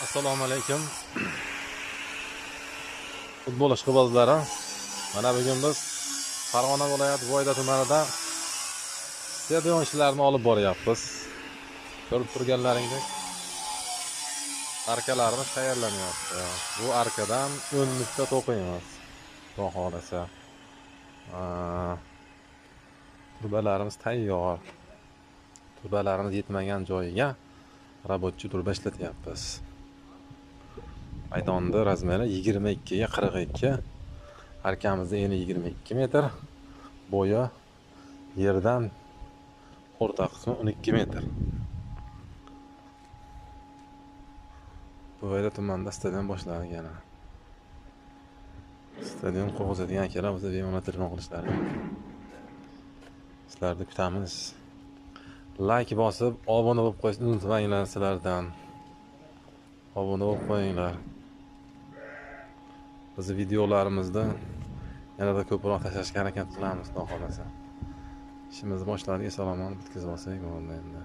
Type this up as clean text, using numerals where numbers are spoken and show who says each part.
Speaker 1: Assalomu alaykum. Futbol ishqibozlari. Mana bugun biz Farg'ona viloyati Voyda tumanida stadion ishlarini olib boryapmiz. Ko'rib turganlaringdek arkalarimiz tayyorlanyapti. Bu arkadan 10 nuqta to'qiymiz. Xudo xolasa. Turbalarimiz tayyor. Turbalarimiz yetmagan joyiga robotchi turba ishlatyapmiz. Maydonda razmeri 22 ga 42. Arkamizda eni 22 metr. Bo'yi yerdan o'rta qismi 12 metr. Bu yerda tumanda stadion boshlandi yana. Stadion qurg'izadigan akalar bizga bemalol telefon qilishlari mumkin. Sizlarni kutamiz. Like bosib, obuna bo'lib qo'yishni unutmanglar sizlardan. Obuna bo'lib qo'yinglar. Biz videolarimizda yanada ko'proq tashlashga harakat qilamiz, xudo xolasa. İşimizni boshlariga salomon bitkazib olsak bo'ldi endi.